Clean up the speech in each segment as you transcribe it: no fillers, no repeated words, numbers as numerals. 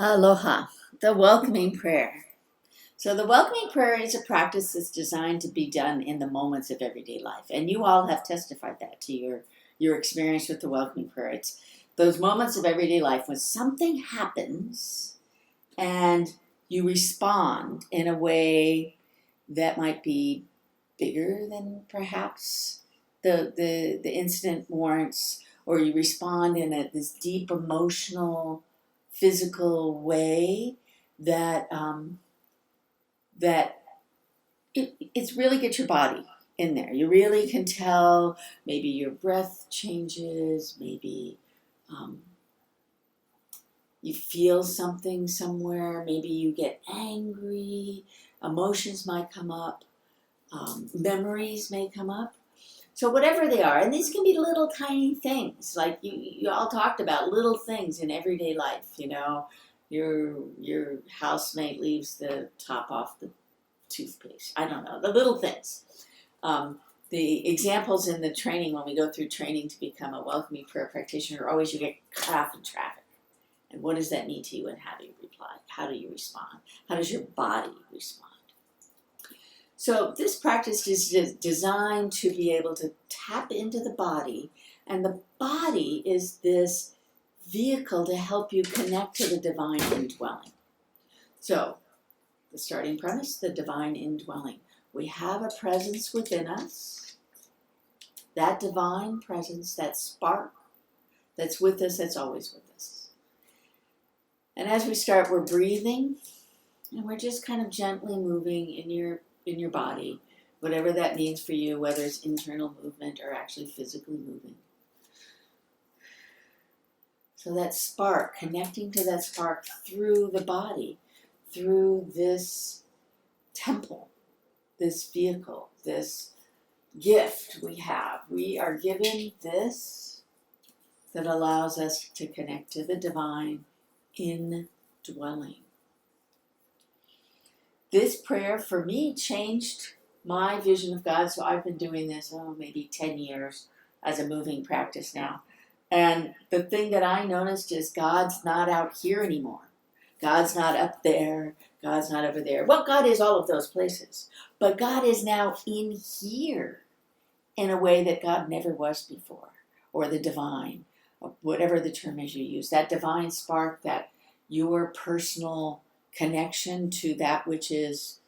Aloha, the welcoming prayer. So, the welcoming prayer is a practice that's designed to be done in the moments of everyday life. And you all have testified that to your experience with the welcoming prayer. It's those moments of everyday life when something happens and you respond in a way that might be bigger than perhaps the incident warrants, or you respond in this deep emotional physical way that that it's really get your body in there. You really can tell. Maybe your breath changes. Maybe you feel something somewhere. Maybe you get angry. Emotions might come up. Memories may come up. So whatever they are, and these can be little tiny things, like you all talked about little things in everyday life. Your housemate leaves the top off the toothpaste. I don't know, the little things. The examples in the training, when we go through training to become a welcoming prayer practitioner, are always you get cut off in traffic. And what does that mean to you, and how do you reply? How do you respond? How does your body respond? So this practice is designed to be able to tap into the body, and the body is this vehicle to help you connect to the divine indwelling. So the starting premise, the divine indwelling. We have a presence within us, that divine presence, that spark that's with us, that's always with us. And as we start, we're breathing, and we're just kind of gently moving in your body, whatever that means for you, whether it's internal movement or actually physically moving. So that spark, connecting to that spark through the body, through this temple, this vehicle, this gift we have. We are given this that allows us to connect to the divine indwelling. This prayer, for me, changed my vision of God. So I've been doing this, maybe 10 years as a moving practice now. And the thing that I noticed is God's not out here anymore. God's not up there. God's not over there. Well, God is all of those places. But God is now in here in a way that God never was before. Or the divine, or whatever the term is you use. That divine spark, that your personal connection to that which is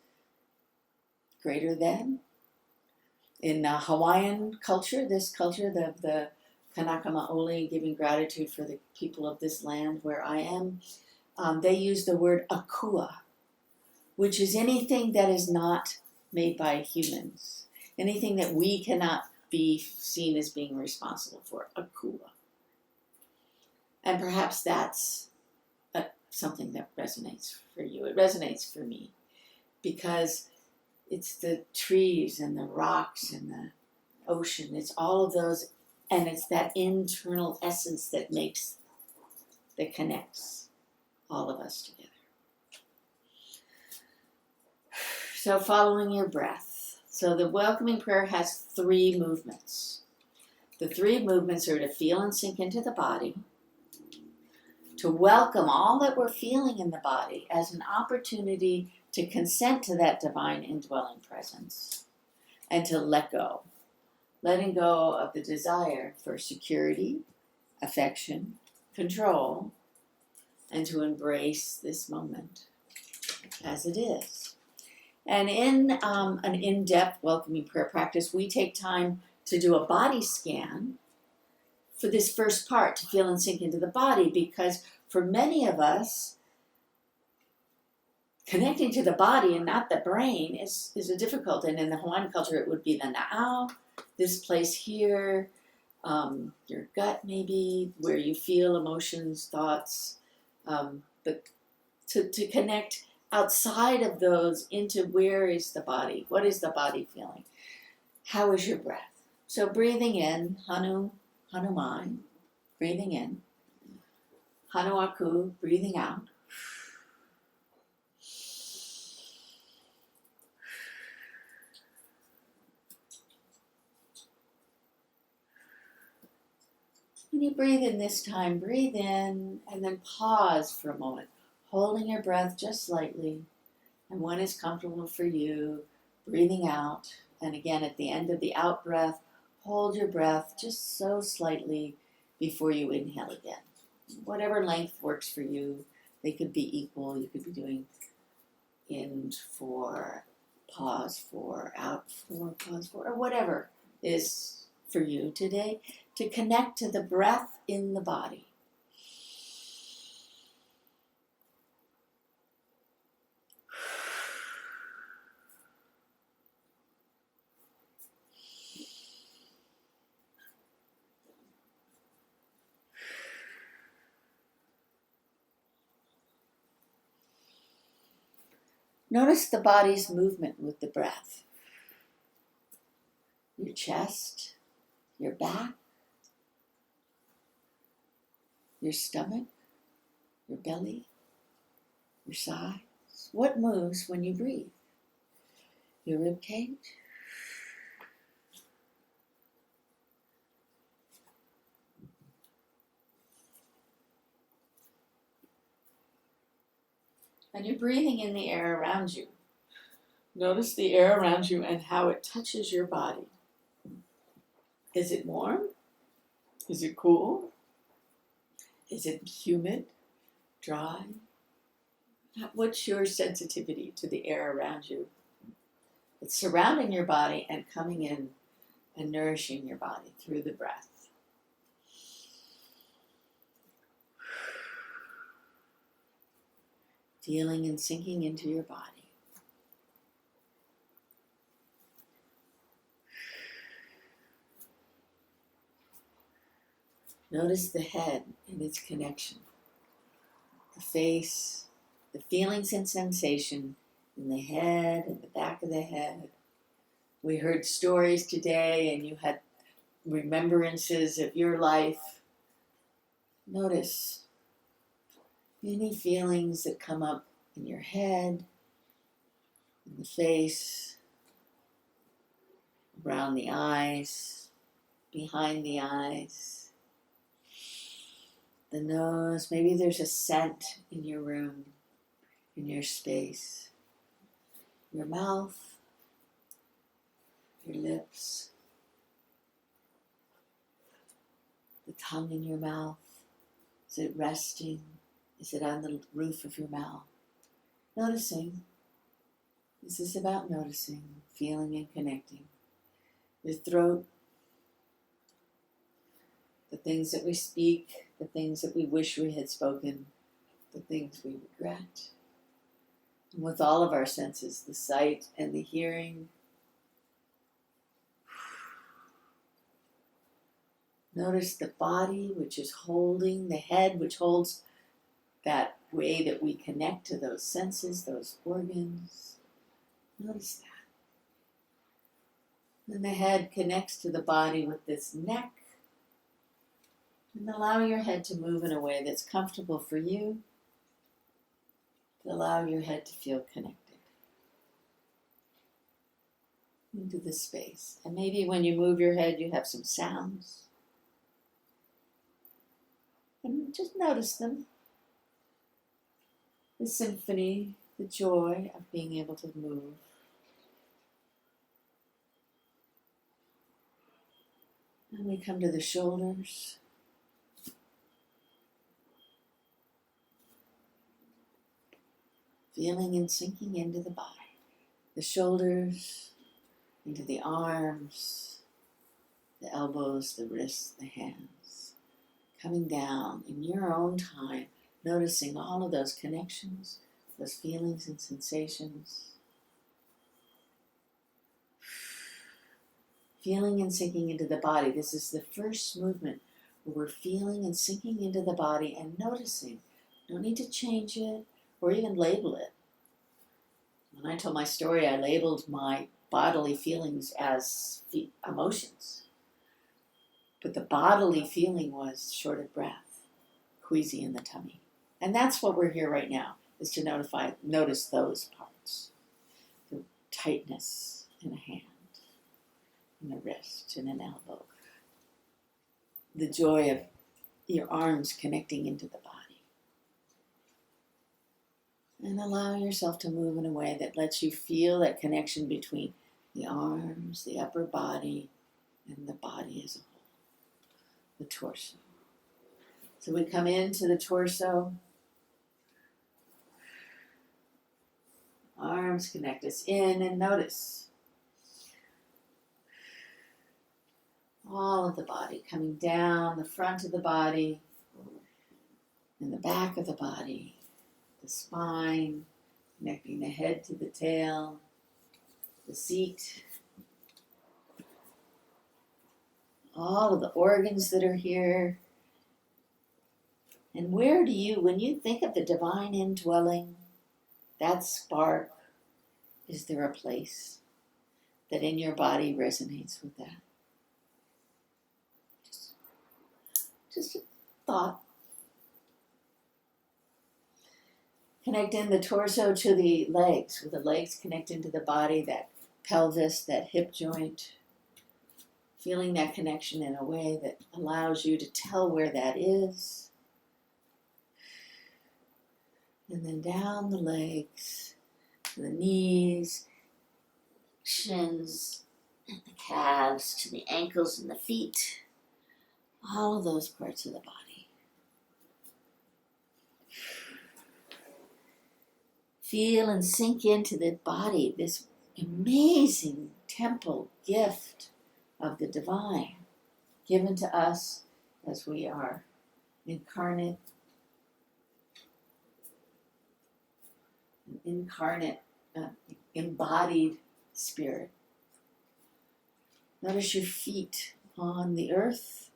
greater than. In Hawaiian culture, this culture, the Kanaka Maoli, giving gratitude for the people of this land where I am, they use the word akua, which is anything that is not made by humans, anything that we cannot be seen as being responsible for, akua. And perhaps that's something that resonates for you. It resonates for me because it's the trees and the rocks and the ocean. It's all of those, and it's that internal essence that connects all of us together. So following your breath. So the welcoming prayer has 3 movements. The 3 movements are to feel and sink into the body, to welcome all that we're feeling in the body as an opportunity to consent to that divine indwelling presence, and to let go. Letting go of the desire for security, affection, control, and to embrace this moment as it is. And in an in-depth welcoming prayer practice, we take time to do a body scan for this first part, to feel and sink into the body, because for many of us, connecting to the body and not the brain is a difficult. And in the Hawaiian culture, it would be the na'au, this place here, your gut maybe, where you feel emotions, thoughts, but to connect outside of those into where is the body? What is the body feeling? How is your breath? So breathing in, hanumai, breathing in, hanuaku, breathing out. When you breathe in this time, breathe in and then pause for a moment. holding your breath just slightly. And when it's comfortable for you, breathing out. And again, at the end of the out breath, hold your breath just so slightly before you inhale again. Whatever length works for you, they could be equal. You could be doing in for, pause for, out for, pause for, or whatever is for you today, to connect to the breath in the body. Notice the body's movement with the breath. Your chest, your back, your stomach, your belly, your sides. What moves when you breathe? Your rib cage. And you're breathing in the air around you. Notice the air around you and how it touches your body. Is it warm? Is it cool? Is it humid? Dry? What's your sensitivity to the air around you? It's surrounding your body and coming in and nourishing your body through the breath. Feeling and sinking into your body. Notice the head and its connection. The face, the feelings and sensation in the head and the back of the head. We heard stories today and you had remembrances of your life. Notice any feelings that come up in your head, in the face, around the eyes, behind the eyes. The nose, maybe there's a scent in your room, in your space. Your mouth, your lips, the tongue in your mouth. Is it resting? Is it on the roof of your mouth? Noticing. This is about noticing, feeling and connecting. Your throat, the things that we speak, the things that we wish we had spoken, the things we regret. And with all of our senses, the sight and the hearing. Notice the body, which is holding, the head, which holds that way that we connect to those senses, those organs. Notice that. And the head connects to the body with this neck. And allow your head to move in a way that's comfortable for you. To allow your head to feel connected into the space. And maybe when you move your head, you have some sounds. And just notice them. The symphony, the joy of being able to move. And we come to the shoulders. Feeling and sinking into the body. The shoulders, into the arms, the elbows, the wrists, the hands. Coming down in your own time, noticing all of those connections, those feelings and sensations. Feeling and sinking into the body. This is the first movement where we're feeling and sinking into the body and noticing. Don't need to change it or even label it. When I told my story, I labeled my bodily feelings as emotions. But the bodily feeling was short of breath, queasy in the tummy. And that's what we're here right now, is to notice those parts. The tightness in a hand, in a wrist, in an elbow. The joy of your arms connecting into the body. And allow yourself to move in a way that lets you feel that connection between the arms, the upper body, and the body as a whole, the torso. So we come into the torso. Arms connect us in, and notice all of the body coming down the front of the body and the back of the body, the spine, connecting the head to the tail, the seat, all of the organs that are here. And where do you, when you think of the divine indwelling, that spark, is there a place that in your body resonates with that? Just a thought. Connect in the torso to the legs, with the legs connect into the body, that pelvis, that hip joint. Feeling that connection in a way that allows you to tell where that is. And then down the legs, to the knees, shins, and the calves, to the ankles and the feet. All of those parts of the body. Feel and sink into the body, this amazing temple gift of the divine, given to us as we are incarnate, embodied spirit. Notice your feet on the earth.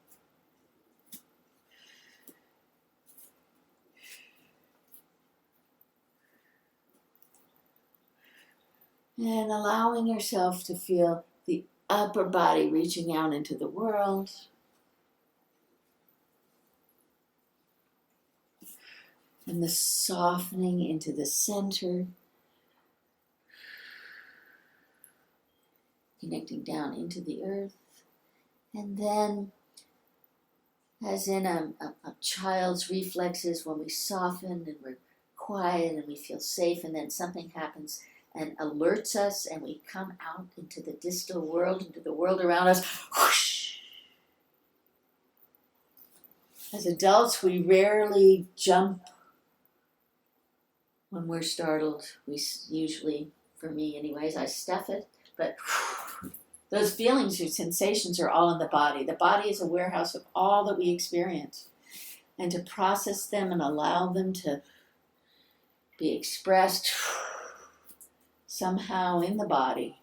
And allowing yourself to feel the upper body reaching out into the world. And the softening into the center. Connecting down into the earth. And then, as in a child's reflexes, when we soften and we're quiet and we feel safe, and then something happens and alerts us, and we come out into the distal world, into the world around us. Whoosh! As adults, we rarely jump when we're startled. We usually, for me anyways, I stuff it, but those feelings or sensations are all in the body. The body is a warehouse of all that we experience. And to process them and allow them to be expressed somehow in the body.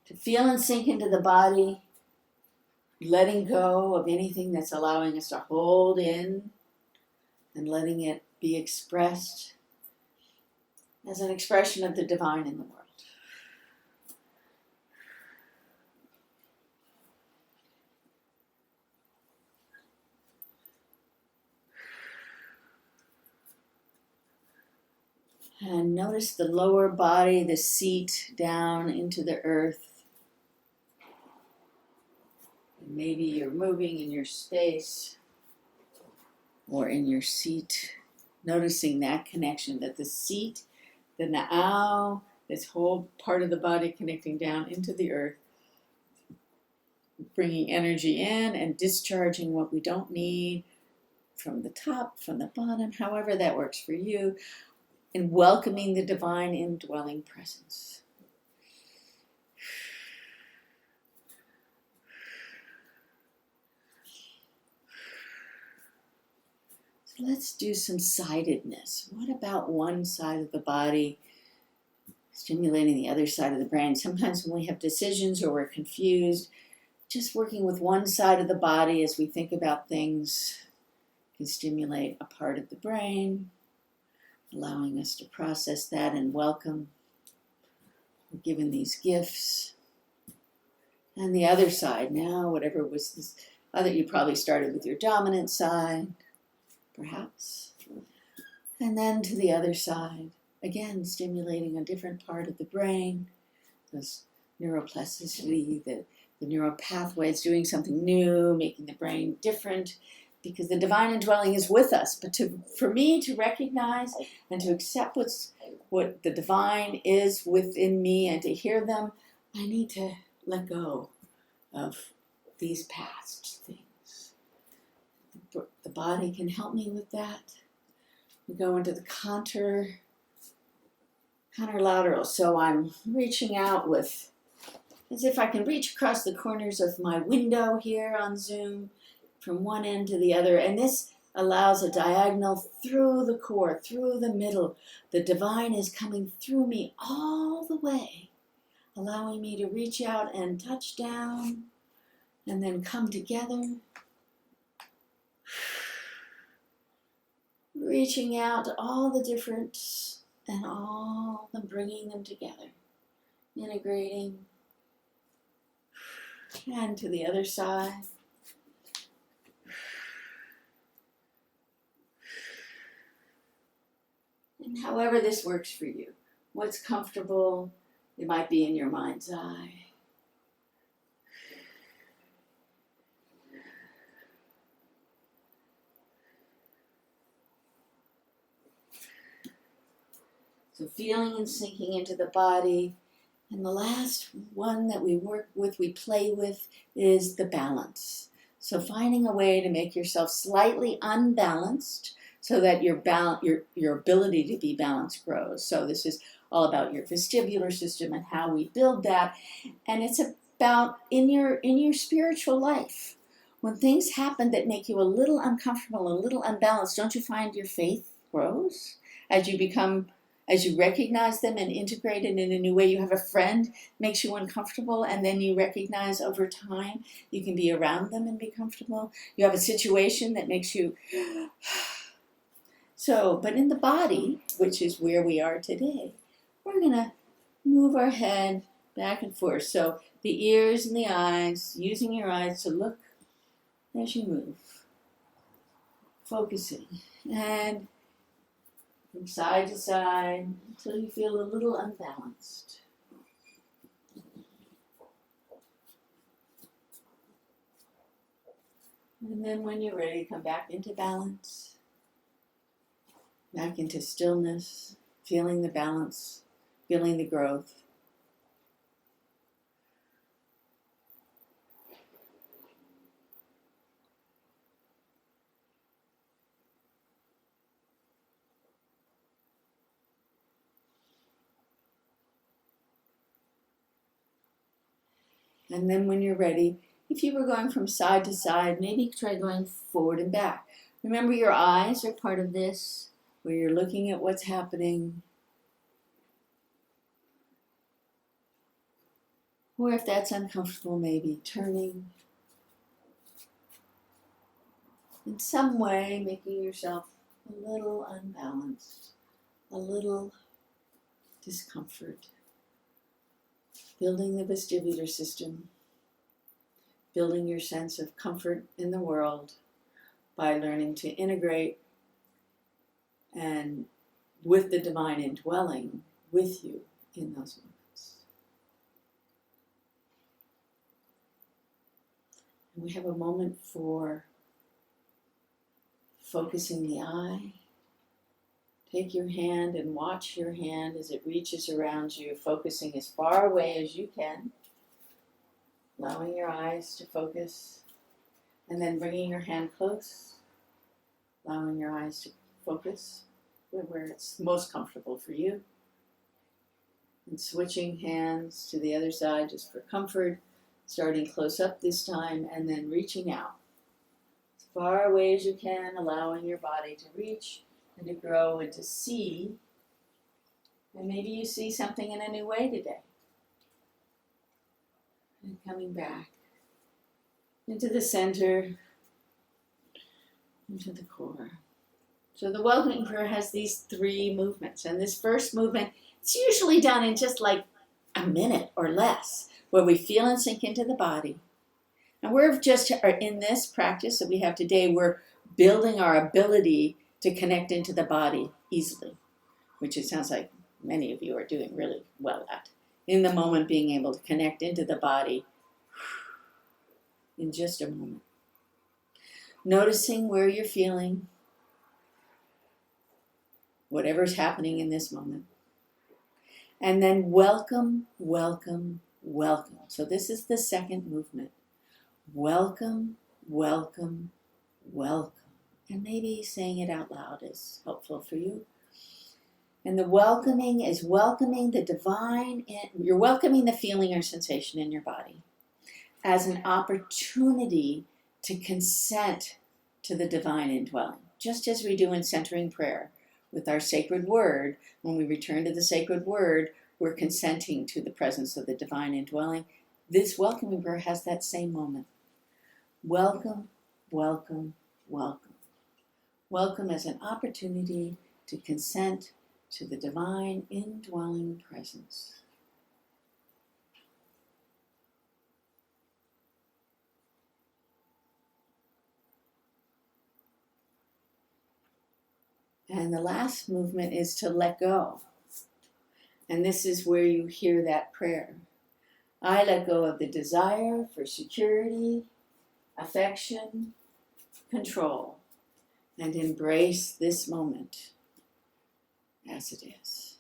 To feel and sink into the body, letting go of anything that's allowing us to hold in and letting it be expressed as an expression of the divine in the world. And notice the lower body, the seat down into the earth. And maybe you're moving in your space or in your seat, noticing that connection, that the seat, the na'au, this whole part of the body connecting down into the earth, bringing energy in and discharging what we don't need from the top, from the bottom, however that works for you, and welcoming the divine indwelling presence. So let's do some sidedness. What about one side of the body stimulating the other side of the brain? Sometimes when we have decisions or we're confused, just working with one side of the body as we think about things can stimulate a part of the brain, allowing us to process that and welcome. We're given these gifts. And the other side now, whatever was this other, you probably started with your dominant side, perhaps. And then to the other side, again, stimulating a different part of the brain, those neuroplasticity, the neural pathways, doing something new, making the brain different, because the divine indwelling is with us. But for me to recognize and to accept what the divine is within me and to hear them, I need to let go of these past things. The body can help me with that. We go into the counterlateral. So I'm reaching out with, as if I can reach across the corners of my window here on Zoom from one end to the other. And this allows a diagonal through the core, through the middle. The divine is coming through me all the way, allowing me to reach out and touch down and then come together. Reaching out to all the different and all them, bringing them together, integrating, and to the other side. And however this works for you, what's comfortable, it might be in your mind's eye. So feeling and sinking into the body. And the last one that we work with, we play with, is the balance. So finding a way to make yourself slightly unbalanced so that your ability to be balanced grows. So this is all about your vestibular system and how we build that. And it's about in your spiritual life. When things happen that make you a little uncomfortable, a little unbalanced, don't you find your faith grows as you recognize them and integrate it in a new way? You have a friend, makes you uncomfortable, and then you recognize over time you can be around them and be comfortable. You have a situation that makes you... So, but in the body, which is where we are today, we're going to move our head back and forth. So the ears and the eyes, using your eyes to look as you move, focusing, and from side to side until you feel a little unbalanced. And then when you're ready, come back into balance, back into stillness, feeling the balance, feeling the growth. And then when you're ready, if you were going from side to side, maybe try going forward and back. Remember, your eyes are part of this, where you're looking at what's happening. Or if that's uncomfortable, maybe turning. In some way, making yourself a little unbalanced, a little discomfort. Building the vestibular system, building your sense of comfort in the world by learning to integrate and with the divine indwelling with you in those moments. And we have a moment for focusing the eye. Take your hand and watch your hand as it reaches around you, focusing as far away as you can, allowing your eyes to focus, and then bringing your hand close, allowing your eyes to focus where it's most comfortable for you, and switching hands to the other side just for comfort, starting close up this time, and then reaching out as far away as you can, allowing your body to reach and to grow and to see. And maybe you see something in a new way today. And coming back into the center, into the core. So the welcoming prayer has these 3 movements. And this first movement, it's usually done in just like a minute or less, where we feel and sink into the body. And we're just in this practice that we have today, we're building our ability to connect into the body easily, which it sounds like many of you are doing really well at. In the moment, being able to connect into the body in just a moment. Noticing where you're feeling whatever's happening in this moment. And then welcome, welcome, welcome. So this is the second movement. Welcome, welcome, welcome. And maybe saying it out loud is helpful for you. And the welcoming is welcoming the divine. You're welcoming the feeling or sensation in your body as an opportunity to consent to the divine indwelling. Just as we do in centering prayer with our sacred word, when we return to the sacred word, we're consenting to the presence of the divine indwelling. This welcoming prayer has that same moment. Welcome, welcome, welcome. Welcome as an opportunity to consent to the divine indwelling presence. And the last movement is to let go. And this is where you hear that prayer. I let go of the desire for security, affection, control, and embrace this moment as it is.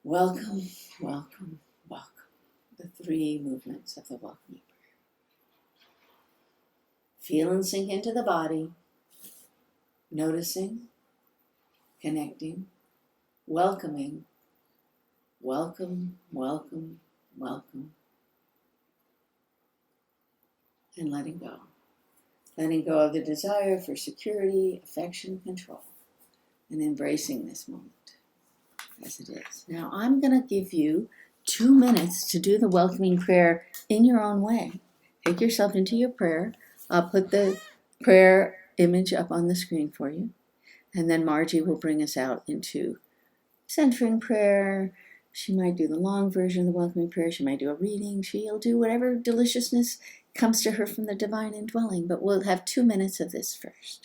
Welcome, welcome, welcome. The three movements of the welcoming prayer. Feel and sink into the body, noticing, connecting, welcoming, welcome, welcome, welcome, and letting go. Letting go of the desire for security, affection, control, and embracing this moment as it is. Now I'm going to give you 2 minutes to do the welcoming prayer in your own way. Take yourself into your prayer. I'll put the prayer image up on the screen for you. And then Margie will bring us out into centering prayer. She might do the long version of the welcoming prayer. She might do a reading. She'll do whatever deliciousness comes to her from the divine indwelling. But we'll have 2 minutes of this first.